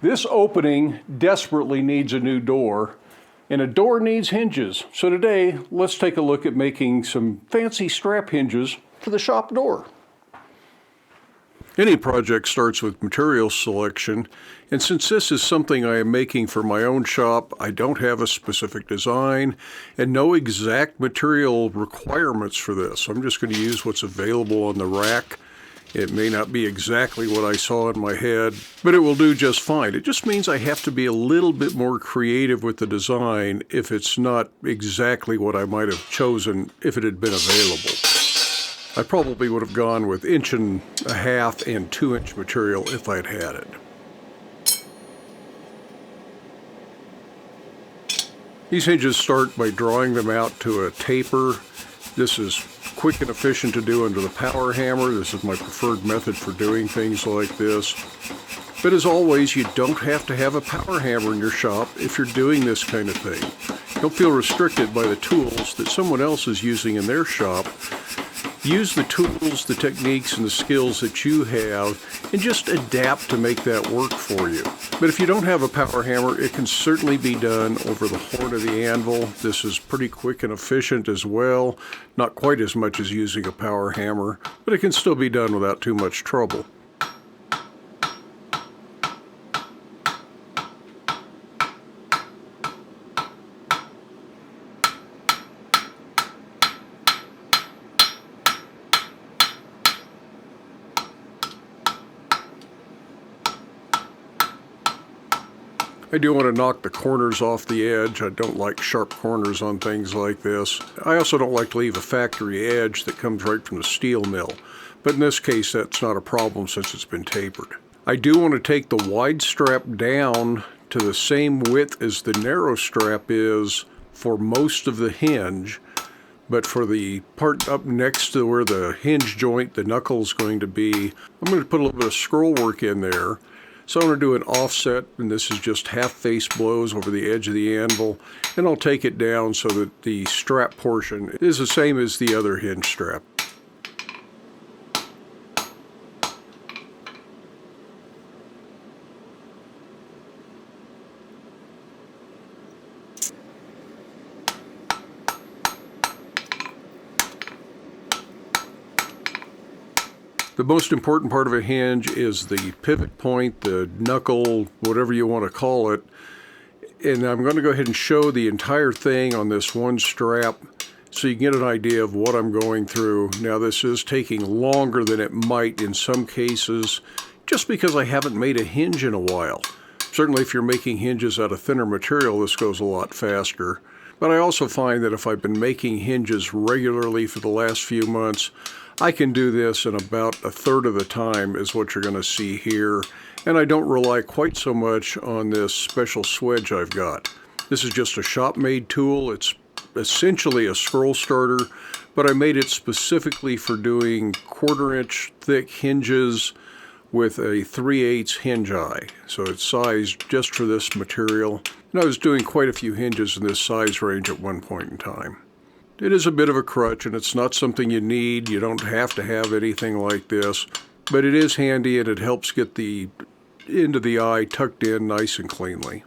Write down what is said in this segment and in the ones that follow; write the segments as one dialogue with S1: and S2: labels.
S1: This opening desperately needs a new door, and a door needs hinges. So today, let's take a look at making some fancy strap hinges for the shop door. Any project starts with material selection, and since this is something I am making for my own shop, I don't have a specific design and no exact material requirements for this. I'm just going to use what's available on the rack. It may not be exactly what I saw in my head, but it will do just fine. It just means I have to be a little bit more creative with the design if it's not exactly what I might have chosen if it had been available. I probably would have gone with 1.5 inch and 2-inch material if I'd had it. These hinges start by drawing them out to a taper. This is quick and efficient to do under the power hammer. This is my preferred method for doing things like this. But as always, you don't have to have a power hammer in your shop if you're doing this kind of thing. Don't feel restricted by the tools that someone else is using in their shop. Use the tools, the techniques, and the skills that you have, and just adapt to make that work for you. But if you don't have a power hammer, it can certainly be done over the horn of the anvil. This is pretty quick and efficient as well. Not quite as much as using a power hammer, but it can still be done without too much trouble. I do want to knock the corners off the edge. I don't like sharp corners on things like this. I also don't like to leave a factory edge that comes right from the steel mill. But in this case, that's not a problem since it's been tapered. I do want to take the wide strap down to the same width as the narrow strap is for most of the hinge. But for the part up next to where the hinge joint, the knuckle is going to be, I'm going to put a little bit of scroll work in there. So I'm going to do an offset, and this is just half face blows over the edge of the anvil, and I'll take it down so that the strap portion is the same as the other hinge strap. The most important part of a hinge is the pivot point, the knuckle, whatever you want to call it. And I'm going to go ahead and show the entire thing on this one strap so you can get an idea of what I'm going through. Now this is taking longer than it might in some cases, just because I haven't made a hinge in a while. Certainly if you're making hinges out of thinner material, this goes a lot faster. But I also find that if I've been making hinges regularly for the last few months, I can do this in about 1/3 of the time is what you're going to see here, and I don't rely quite so much on this special swedge I've got. This is just a shop-made tool. It's essentially a scroll starter, but I made it specifically for doing 1/4 inch thick hinges with a 3/8 hinge eye. So it's sized just for this material, and I was doing quite a few hinges in this size range at one point in time. It is a bit of a crutch, and it's not something you need. You don't have to have anything like this, but it is handy, and it helps get the end of the eye tucked in nice and cleanly.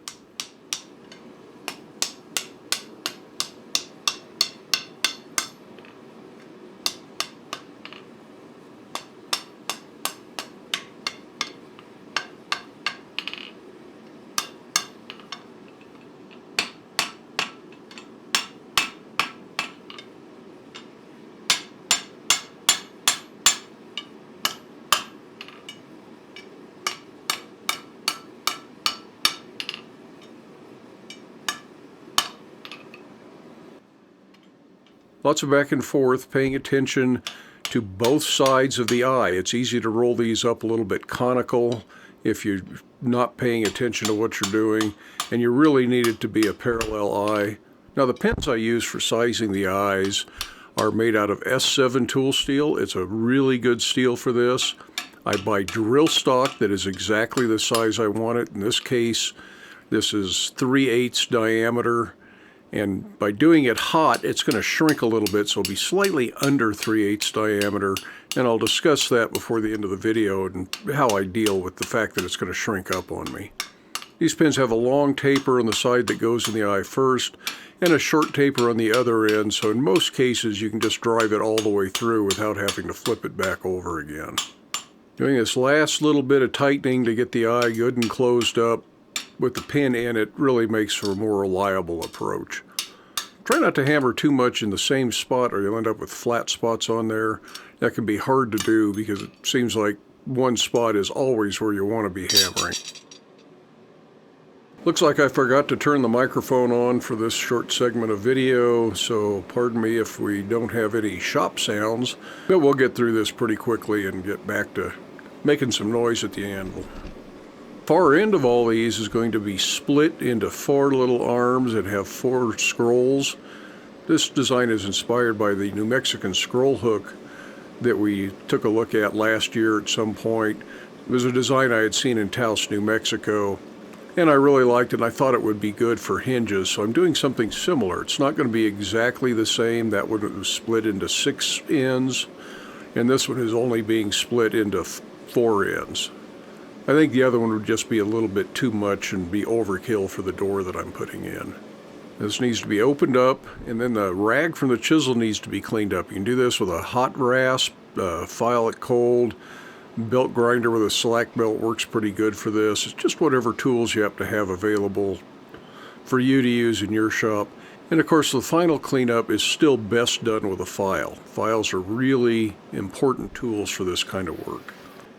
S1: Lots of back and forth, paying attention to both sides of the eye. It's easy to roll these up a little bit conical if you're not paying attention to what you're doing, and you really need it to be a parallel eye. Now the pins I use for sizing the eyes are made out of S7 tool steel. It's a really good steel for this. I buy drill stock that is exactly the size I want it. In this case, this is 3/8 diameter. And by doing it hot, it's going to shrink a little bit, so it'll be slightly under 3/8 diameter. And I'll discuss that before the end of the video and how I deal with the fact that it's going to shrink up on me. These pins have a long taper on the side that goes in the eye first, and a short taper on the other end, so in most cases you can just drive it all the way through without having to flip it back over again. Doing this last little bit of tightening to get the eye good and closed up with the pin in it really makes for a more reliable approach. Try not to hammer too much in the same spot or you'll end up with flat spots on there. That can be hard to do because it seems like one spot is always where you want to be hammering. Looks like I forgot to turn the microphone on for this short segment of video, so pardon me if we don't have any shop sounds, but we'll get through this pretty quickly and get back to making some noise at the anvil. Far end of all these is going to be split into 4 little arms that have 4 scrolls. This design is inspired by the New Mexican scroll hook that we took a look at last year at some point. It was a design I had seen in Taos, New Mexico, and I really liked it, and I thought it would be good for hinges, so I'm doing something similar. It's not going to be exactly the same. That one was split into 6 ends, and this one is only being split into 4 ends. I think the other one would just be a little bit too much and be overkill for the door that I'm putting in. This needs to be opened up, and then the rag from the chisel needs to be cleaned up. You can do this with a hot rasp, file it cold. Belt grinder with a slack belt works pretty good for this. It's just whatever tools you have to have available for you to use in your shop. And of course the final cleanup is still best done with a file. Files are really important tools for this kind of work.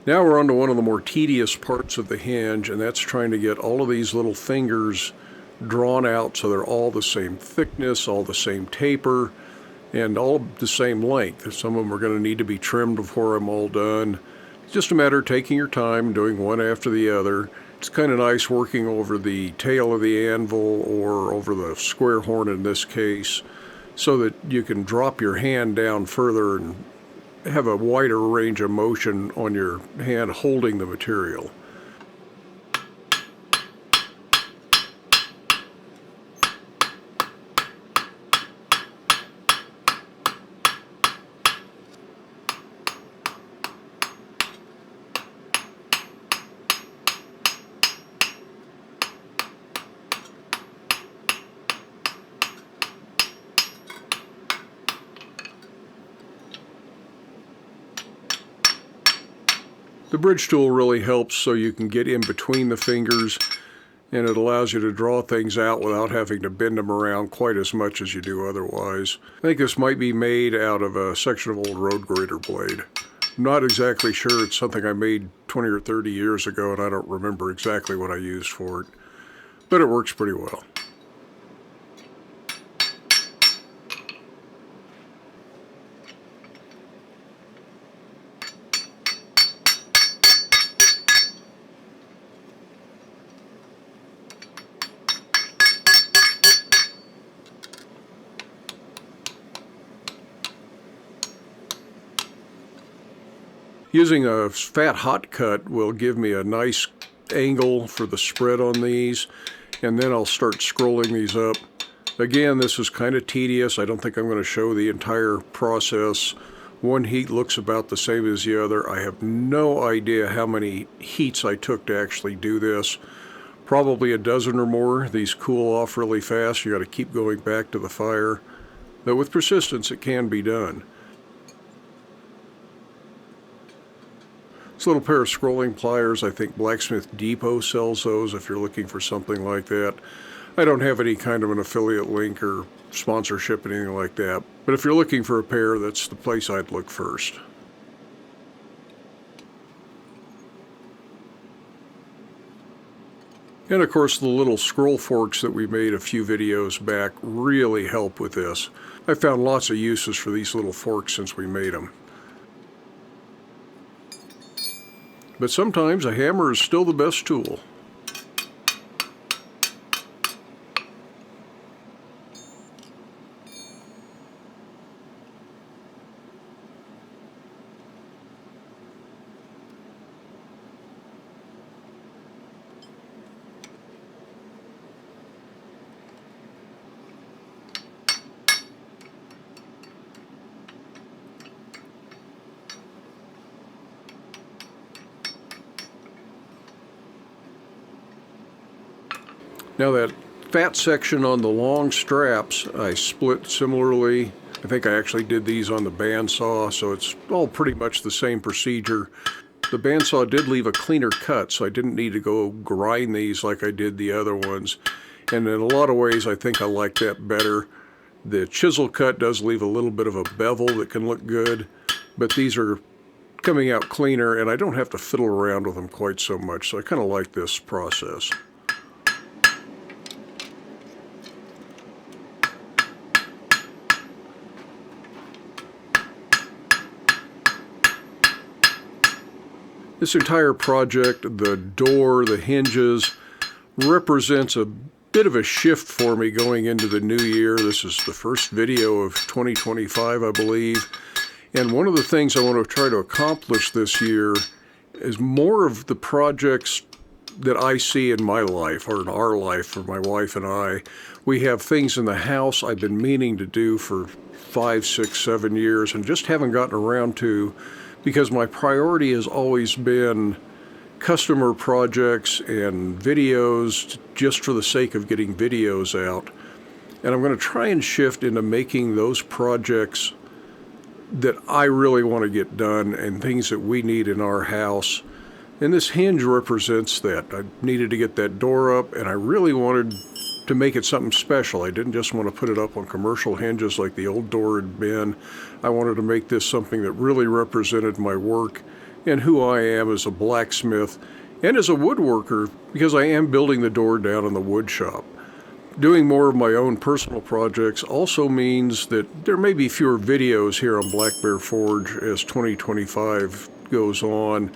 S1: Now we're on to one of the more tedious parts of the hinge, and that's trying to get all of these little fingers drawn out so they're all the same thickness, all the same taper, and all the same length. Some of them are going to need to be trimmed before I'm all done. It's just a matter of taking your time, doing one after the other. It's kind of nice working over the tail of the anvil or over the square horn in this case, so that you can drop your hand down further and have a wider range of motion on your hand holding the material. The bridge tool really helps so you can get in between the fingers, and it allows you to draw things out without having to bend them around quite as much as you do otherwise. I think this might be made out of a section of old road grader blade. I'm not exactly sure. It's something I made 20 or 30 years ago, and I don't remember exactly what I used for it, but it works pretty well. Using a fat hot cut will give me a nice angle for the spread on these, and then I'll start scrolling these up. Again, this is kind of tedious. I don't think I'm going to show the entire process. One heat looks about the same as the other. I have no idea how many heats I took to actually do this. Probably a dozen or more. These cool off really fast. You got to keep going back to the fire. But with persistence, it can be done. This little pair of scrolling pliers, I think Blacksmith Depot sells those if you're looking for something like that. I don't have any kind of an affiliate link or sponsorship, anything like that. But if you're looking for a pair, that's the place I'd look first. And of course the little scroll forks that we made a few videos back really help with this. I found lots of uses for these little forks since we made them. But sometimes a hammer is still the best tool. Now that fat section on the long straps, I split similarly. I think I actually did these on the bandsaw, so it's all pretty much the same procedure. The bandsaw did leave a cleaner cut, so I didn't need to go grind these like I did the other ones. And in a lot of ways, I think I like that better. The chisel cut does leave a little bit of a bevel that can look good, but these are coming out cleaner, and I don't have to fiddle around with them quite so much, so I kind of like this process. This entire project, the door, the hinges, represents a bit of a shift for me going into the new year. This is the first video of 2025, I believe. And one of the things I want to try to accomplish this year is more of the projects that I see in my life, or in our life, for my wife and I. We have things in the house I've been meaning to do for 5, 6, 7 years and just haven't gotten around to, because my priority has always been customer projects and videos just for the sake of getting videos out. And I'm going to try and shift into making those projects that I really want to get done and things that we need in our house. And this hinge represents that. I needed to get that door up, and I really wanted to make it something special. I didn't just want to put it up on commercial hinges like the old door had been. I wanted to make this something that really represented my work and who I am as a blacksmith and as a woodworker, because I am building the door down in the wood shop. Doing more of my own personal projects also means that there may be fewer videos here on Black Bear Forge as 2025 goes on,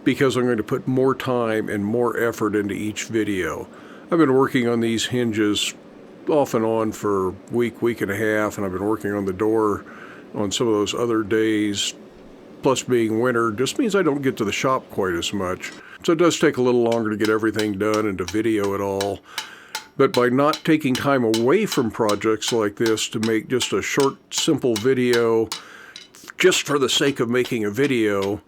S1: because I'm going to put more time and more effort into each video. I've been working on these hinges off and on for a week and a half, and I've been working on the door on some of those other days. Plus, being winter just means I don't get to the shop quite as much. So it does take a little longer to get everything done and to video it all. But by not taking time away from projects like this to make just a short, simple video, just for the sake of making a video,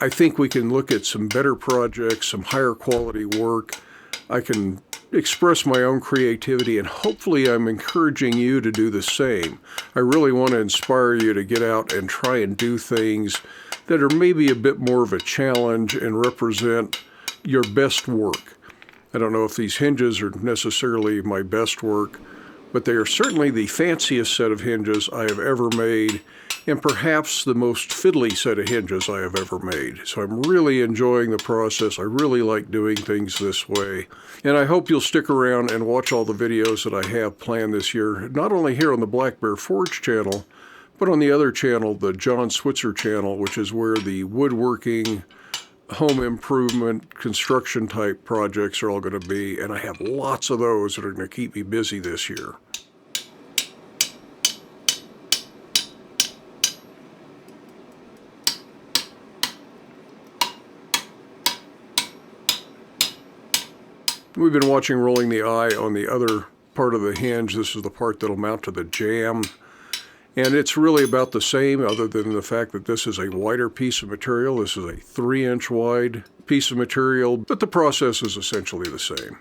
S1: I think we can look at some better projects, some higher quality work. I can express my own creativity, and hopefully I'm encouraging you to do the same. I really want to inspire you to get out and try and do things that are maybe a bit more of a challenge and represent your best work. I don't know if these hinges are necessarily my best work, but they are certainly the fanciest set of hinges I have ever made, and perhaps the most fiddly set of hinges I have ever made. So I'm really enjoying the process. I really like doing things this way. And I hope you'll stick around and watch all the videos that I have planned this year, not only here on the Black Bear Forge channel, but on the other channel, the John Switzer channel, which is where the woodworking, home improvement, construction type projects are all going to be. And I have lots of those that are going to keep me busy this year. We've been watching Rolling the Eye on the other part of the hinge. This is the part that'll mount to the jamb. And it's really about the same, other than the fact that this is a wider piece of material. This is a 3-inch wide piece of material, but the process is essentially the same.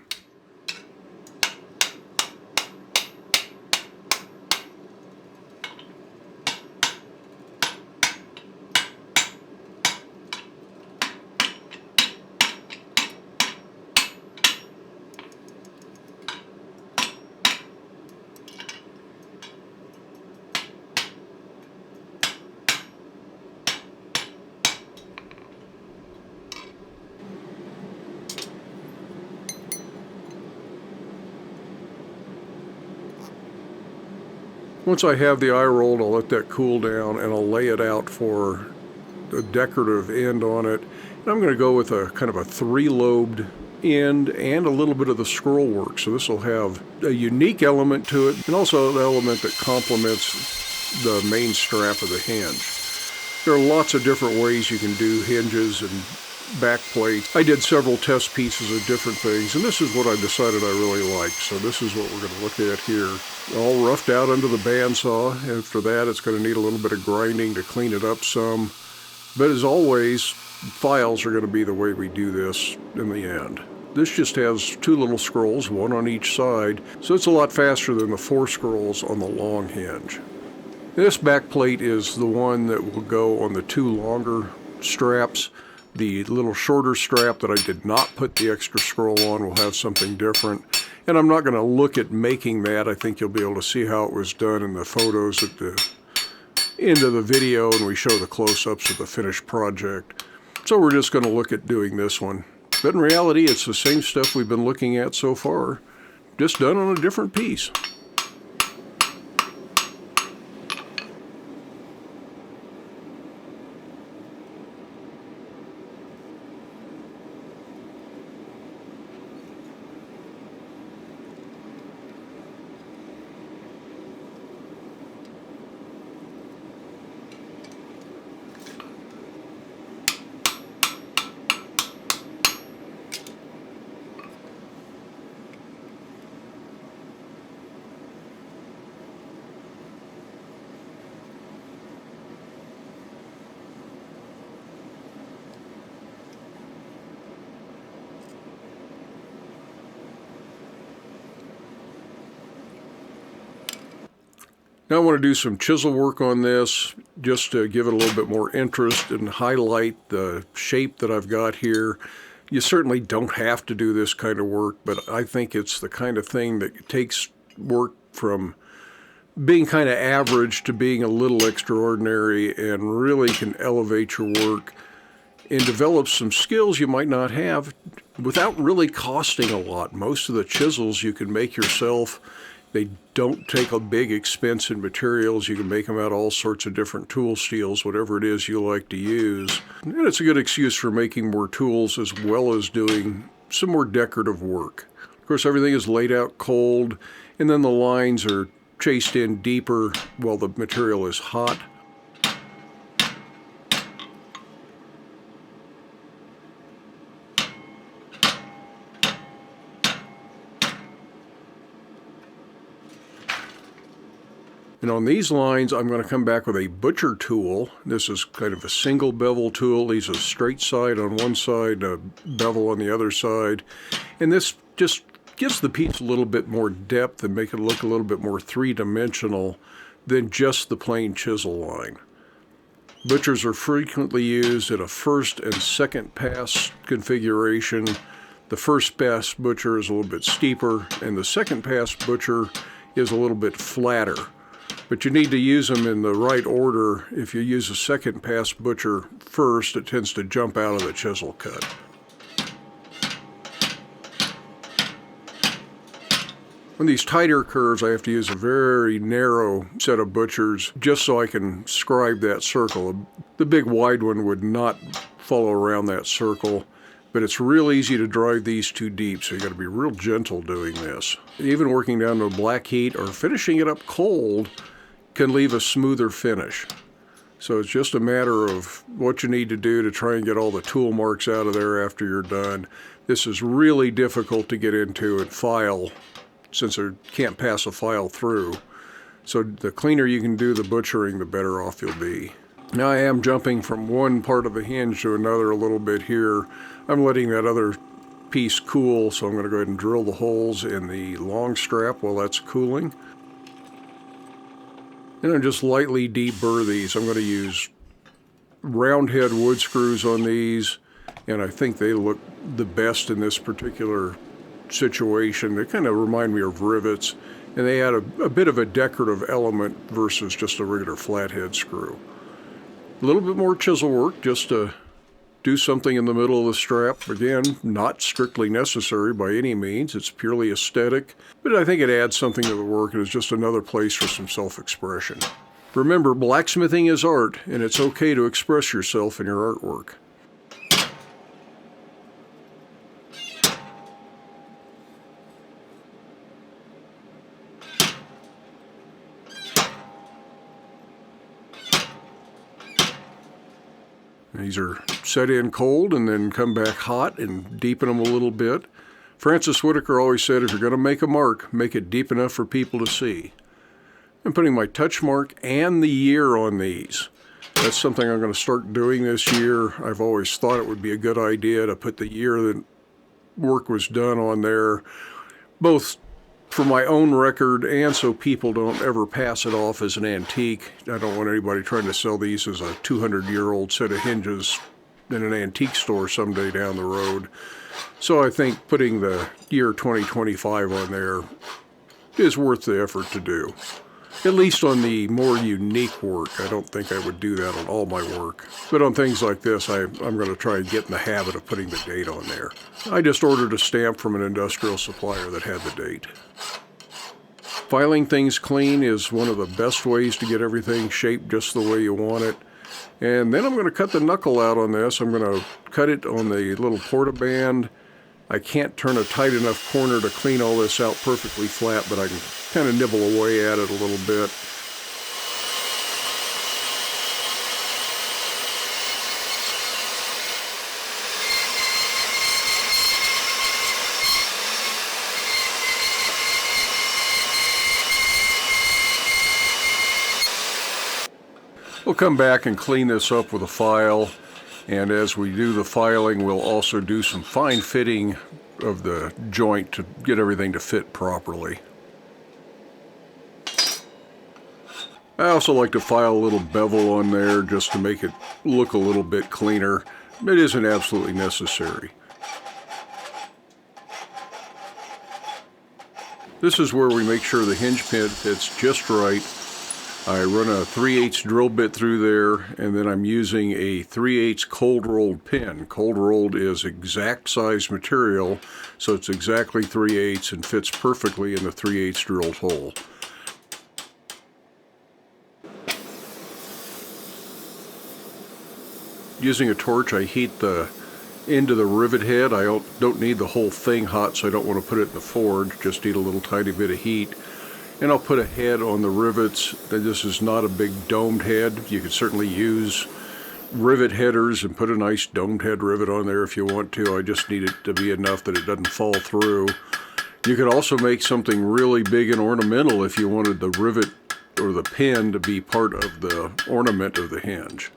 S1: Once I have the eye rolled, I'll let that cool down and I'll lay it out for a decorative end on it. And I'm going to go with a kind of a 3-lobed end and a little bit of the scroll work. So this will have a unique element to it, and also an element that complements the main strap of the hinge. There are lots of different ways you can do hinges and back plate. I did several test pieces of different things, and this is what I decided I really liked. So this is what we're going to look at here. All roughed out under the bandsaw. After that, it's going to need a little bit of grinding to clean it up some. But as always, files are going to be the way we do this in the end. This just has two little scrolls, one on each side, so it's a lot faster than the 4 scrolls on the long hinge. This back plate is the one that will go on the 2 longer straps. The little shorter strap that I did not put the extra scroll on will have something different. And I'm not going to look at making that. I think you'll be able to see how it was done in the photos at the end of the video, and we show the close-ups of the finished project. So we're just going to look at doing this one. But in reality, it's the same stuff we've been looking at so far, just done on a different piece. Now I want to do some chisel work on this just to give it a little bit more interest and highlight the shape that I've got here. You certainly don't have to do this kind of work, but I think it's the kind of thing that takes work from being kind of average to being a little extraordinary and really can elevate your work and develop some skills you might not have without really costing a lot. Most of the chisels you can make yourself. They don't take a big expense in materials. You can make them out of all sorts of different tool steels, whatever it is you like to use. And it's a good excuse for making more tools as well as doing some more decorative work. Of course, everything is laid out cold, and then the lines are chased in deeper while the material is hot. And on these lines, I'm going to come back with a butcher tool. This is kind of a single bevel tool. These are straight side on one side, a bevel on the other side. And this just gives the piece a little bit more depth and make it look a little bit more three-dimensional than just the plain chisel line. Butchers are frequently used in a first and second pass configuration. The first pass butcher is a little bit steeper, and the second pass butcher is a little bit flatter. But you need to use them in the right order. If you use a second pass butcher first, it tends to jump out of the chisel cut. On these tighter curves, I have to use a very narrow set of butchers just so I can scribe that circle. The big wide one would not follow around that circle, but it's real easy to drive these too deep, so you got to be real gentle doing this. Even working down to a black heat or finishing it up cold can leave a smoother finish. So it's just a matter of what you need to do to try and get all the tool marks out of there after you're done. This is really difficult to get into and file, since it can't pass a file through. So the cleaner you can do the butchering, the better off you'll be. Now I am jumping from one part of the hinge to another a little bit here. I'm letting that other piece cool, so I'm going to go ahead and drill the holes in the long strap while that's cooling. And I'm just lightly deburr these. I'm going to use round head wood screws on these, and I think they look the best in this particular situation. They kind of remind me of rivets, and they add a bit of a decorative element versus just a regular flathead screw. A little bit more chisel work just to do something in the middle of the strap. Again, not strictly necessary by any means. It's purely aesthetic, but I think it adds something to the work and is just another place for some self-expression. Remember, blacksmithing is art, and it's okay to express yourself in your artwork. These are set in cold and then come back hot and deepen them a little bit. Francis Whitaker always said, if you're going to make a mark, make it deep enough for people to see. I'm putting my touch mark and the year on these. That's something I'm going to start doing this year. I've always thought it would be a good idea to put the year that work was done on there, both for my own record and so people don't ever pass it off as an antique. I don't want anybody trying to sell these as a 200-year-old set of hinges in an antique store someday down the road. So I think putting the year 2025 on there is worth the effort to do. At least on the more unique work. I don't think I would do that on all my work. But on things like this, I'm going to try and get in the habit of putting the date on there. I just ordered a stamp from an industrial supplier that had the date. Filing things clean is one of the best ways to get everything shaped just the way you want it. And then I'm going to cut the knuckle out on this. I'm going to cut it on the little portaband. I can't turn a tight enough corner to clean all this out perfectly flat, but I can kind of nibble away at it a little bit. We'll come back and clean this up with a file, and as we do the filing, we'll also do some fine fitting of the joint to get everything to fit properly. I also like to file a little bevel on there just to make it look a little bit cleaner. It isn't absolutely necessary. This is where we make sure the hinge pin fits just right. I run a 3/8 drill bit through there, and then I'm using a 3/8 cold rolled pin. Cold rolled is exact size material, so it's exactly 3/8 and fits perfectly in the 3/8 drilled hole. Using a torch, I heat the end of the rivet head. I don't need the whole thing hot, so I don't want to put it in the forge, just need a little tiny bit of heat. And I'll put a head on the rivets. This is not a big domed head. You could certainly use rivet headers and put a nice domed head rivet on there if you want to. I just need it to be enough that it doesn't fall through. You could also make something really big and ornamental if you wanted the rivet or the pin to be part of the ornament of the hinge.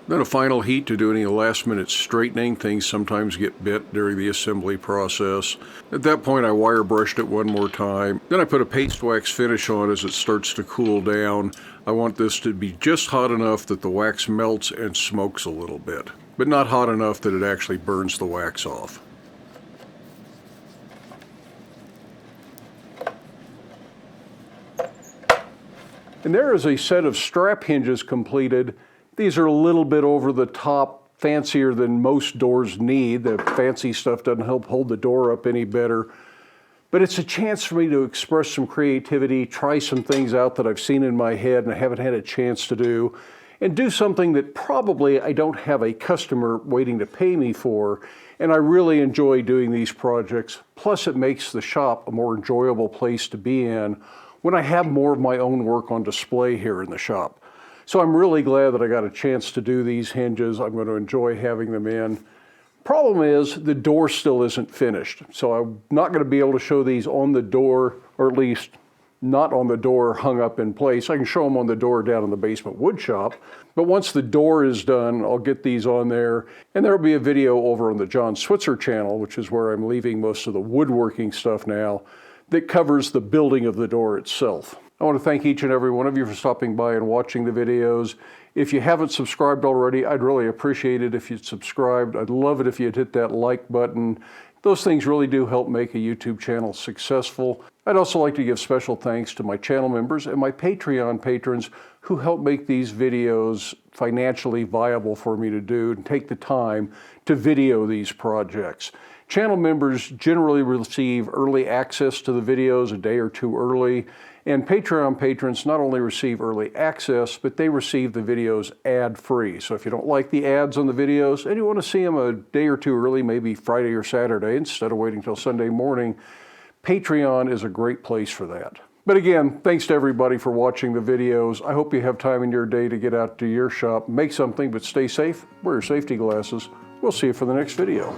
S1: Then a final heat to do any last minute straightening. Things sometimes get bit during the assembly process. At that point I wire brushed it one more time. Then I put a paste wax finish on as it starts to cool down. I want this to be just hot enough that the wax melts and smokes a little bit, but not hot enough that it actually burns the wax off. And there is a set of strap hinges completed. These are a little bit over the top, fancier than most doors need. The fancy stuff doesn't help hold the door up any better. But it's a chance for me to express some creativity, try some things out that I've seen in my head and I haven't had a chance to do, and do something that probably I don't have a customer waiting to pay me for. And I really enjoy doing these projects. Plus it makes the shop a more enjoyable place to be in when I have more of my own work on display here in the shop. So I'm really glad that I got a chance to do these hinges. I'm going to enjoy having them in. Problem is, the door still isn't finished. So I'm not going to be able to show these on the door, or at least not on the door hung up in place. I can show them on the door down in the basement wood shop. But once the door is done, I'll get these on there. And there'll be a video over on the John Switzer channel, which is where I'm leaving most of the woodworking stuff now, that covers the building of the door itself. I want to thank each and every one of you for stopping by and watching the videos. If you haven't subscribed already, I'd really appreciate it if you'd subscribed. I'd love it if you'd hit that like button. Those things really do help make a YouTube channel successful. I'd also like to give special thanks to my channel members and my Patreon patrons who help make these videos financially viable for me to do and take the time to video these projects. Channel members generally receive early access to the videos a day or two early. And Patreon patrons not only receive early access, but they receive the videos ad-free. So if you don't like the ads on the videos and you want to see them a day or two early, maybe Friday or Saturday, instead of waiting till Sunday morning, Patreon is a great place for that. But again, thanks to everybody for watching the videos. I hope you have time in your day to get out to your shop, make something, but stay safe, wear your safety glasses. We'll see you for the next video.